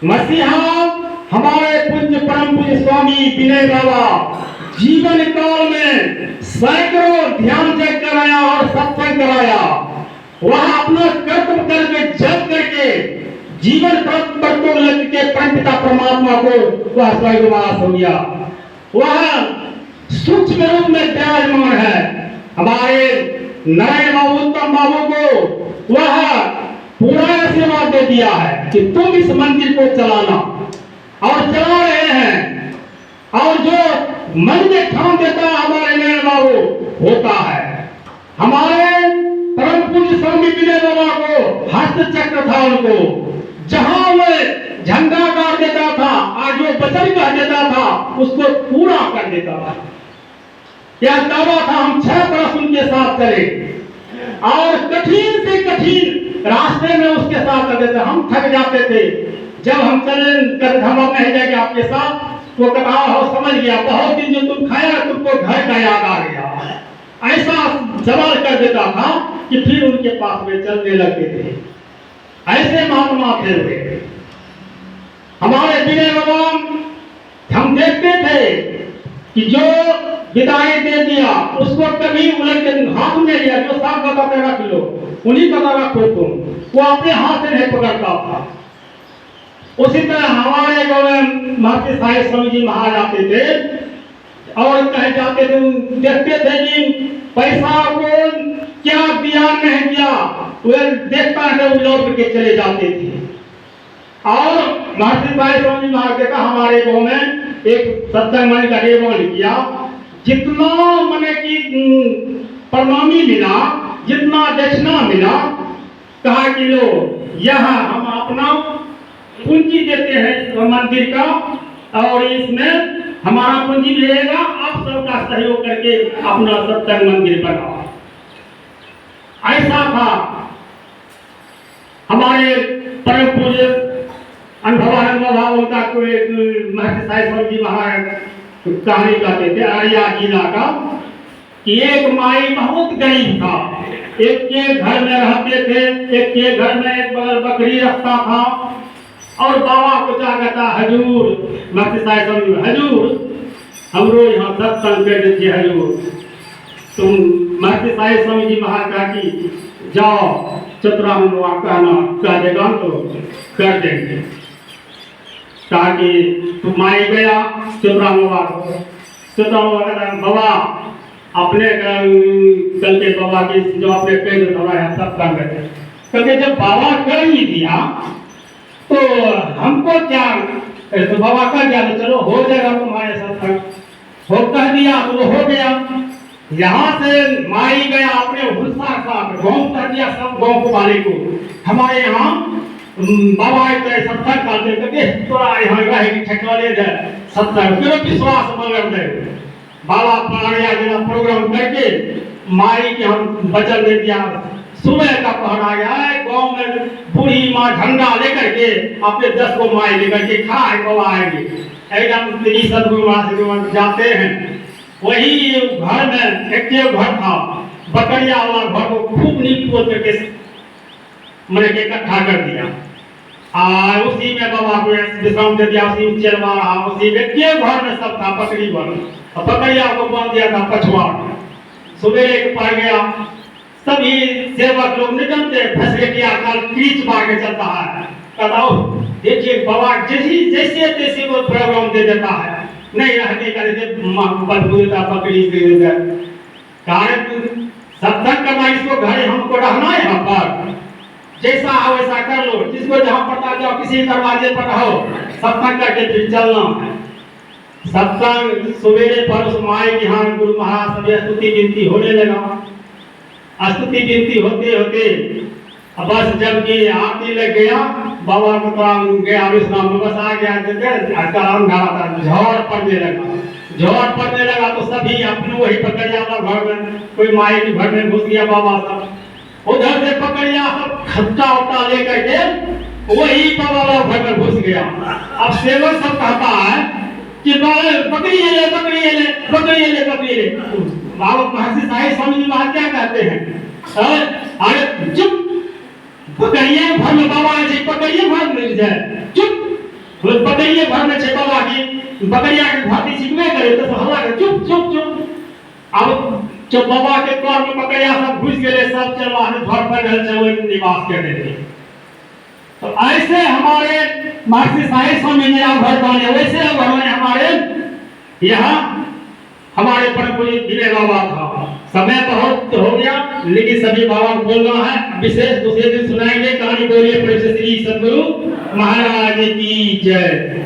मसीहा हमारे पूज्य परम पूज्य स्वामी विनय बाबा जीवन काल में सैकड़ों ध्यान जग कराया और सत्संग कराया। वह अपना कर्तव्य करके जग करके जीवन परतों के परमपिता परमात्मा को वह स्वर्गवास हो गया। वह सूक्ष्म रूप में विराजमान है। हमारे नारायण बाबू उत्तम बाबू को वह पूरा आशीर्वाद दे दिया है कि तुम इस मंदिर को चलाना, और चला रहे हैं। और जो मन में ठान देता है हमारे नारायण बाबू होता है। हमारे परम पूज्य स्वामी विनय बाबा को हस्त चक्र था, उनको जहां वह झंडा गाड़ देता था और जो वचन कह देता था उसको पूरा कर देता था। क्या दावा था, हम 6 वर्ष उनके साथ चले और कठिन से कठिन रास्ते में उसके साथ चलते थे। हम थक जाते थे जब हम चले कर हम नहीं जाएंगे आपके साथ, तो कहा हो समझ गया, बहुत दिन जो तुम खाया तुमको घर का याद आ गया, ऐसा सवाल कर देता था कि फिर उनके पास में चलने लगते थे। ऐसे महात्मा थे वे हमारे विनय बाबा। हम देखते थे कि जो विदाई दे दिया उसको कभी उलट के हाथ में लिया, जो साफ बताते रख लो, उन्हीं का रखो तुम, वो अपने हाथ से नहीं पकड़ता था। उसी तरह हमारे जो महर्षि साहिब स्वामी जी महाराज आते थे और कहे जाते थे, देखते थे कि पैसा को क्या दिया नहीं दिया, वे देखता है वो लौट के चले जाते थे। और महर्षि साहिब स्वामी जी महाराज देखा हमारे गांव में एक सत्संग मंच का निर्माण किया। जितना मने की प्रणामी मिला, जितना दक्षिणा मिला, कहा कि लो यहाँ हम अपना पूंजी देते हैं मंदिर का, और इसमें हमारा पूंजी मिलेगा, आप सबका सहयोग करके अपना सत्संग मंदिर बनाओ। ऐसा था हमारे परम पूज्य अनुभवानंद बाबा का कोई महर्षि साहिब स्वामी जी महाराज कहानी कहते थे अरिया जिला का, कि एक माई बहुत गरीब था, एक के घर में रहते थे, एक के घर में एक बकरी रखता था। और बाबा को क्या कहता, हजूर महर्षि साहिब स्वामी, हजूर हमरो यहाँ सत्संग कर दीजिए हजूर। तुम महर्षि साहिब स्वामी जी महाराज कहा कि जाओ चतुराम बाबा कहना कह देगा तो कर देंगे। कहा कि तुम माई गया चतुराम बाबा को, चतुराम बाबा कहता बाबा अपने कल के बाबा की जो अपने कह दो सत्संग है, क्योंकि जब बाबा कर ही दिया तो हमको क्या, तो बाबा कर दिया तो चलो हो जाएगा तुम्हारे सत्संग, हो कह दिया तो वो हो गया। यहाँ से माई गया अपने गुस्सा साथ गाँव कर दिया, सब गाँव को वाले को हमारे यहाँ बाबा सत्संग करते थे, तोरा यहाँ रहेगी ठेकाने दे सत्संग, फिर विश्वास मगर दे बाबा पहाड़िया जिला प्रोग्राम करके माई के हम वचन दे दिया। सुबह का पहर आ गया है, गाँव में बूढ़ी माँ झंडा लेकर के अपने 10 को माई लेकर के खाए बाबा आएंगे, एकदम सदगुरु जाते हैं। वही घर में एक घर था, बकरिया वाला घर को खूब नीक पोत करके मैंने के इकट्ठा कर दिया, और उसी में बाबा को विश्राम दे दिया, उसी में चलवा रहा, उसी में के घर में सब था बकरी बन, और बकरिया को बांध दिया था पछुआ। सवेरे पड़ गया, सभी सेवक लोग निकलते फैसिलिटिया का क्रीच मार के चलता है, बताओ देखिए बाबा जैसे तैसे वो प्रोग्राम दे देता है, नहीं रहने का देता बकरी दे देता कार्य सत्संग करना, इसको घर हमको रहना है यहाँ पर, जैसा हो वैसा कर लो, जिसको जहाँ पता जाओ किसी दरवाजे पर रहो, सत्संग करके फिर चलना है। सत्संग सवेरे पर उस माई के यहाँ गुरु महाराज सब स्तुति गिनती होने लगा। स्तुति गिनती होते होते बस जब कि आरती लग गया, बाबा को तो गया विश्राम में, बस आ गया झोर पड़ने लगा। झोर पड़ने लगा तो सभी अपने वही पकड़िया घर में, कोई माई के घर में घुस गया, बाबा सब उधर से पकड़िया सब खट्टा उट्टा लेकर के वही बाबा घर में घुस गया। अब सेवक सब कहता है कि बकरी ले बकरी ले बकरी ले बकरी ले। बाबा महर्षि साहिब स्वामी जी महाराज क्या कहते हैं, अरे चुप, बकरिया घर में बाबा ऐसे पकड़िए घर मिल जाए, चुप वो बकरिए घर में छे बाबा की बकरिया के भाती सिखबे करे तो हल्ला के चुप चुप चुप। अब जब बाबा के द्वार में बकरिया सब घुस गए, सब चलवा घर पर रहल छे वो निवास करते थे। तो ऐसे हमारे महर्षि साई स्वामी ने घर बने, वैसे भगवान हमारे यहाँ हमारे परम पूज्य विनय बाबा था। समय बहुत हो गया लेकिन सभी बाबा को बोलना है, विशेष दूसरे दिन सुनाएंगे कहानी। बोलिए प्रभु श्री सद्गुरु महाराज की जय।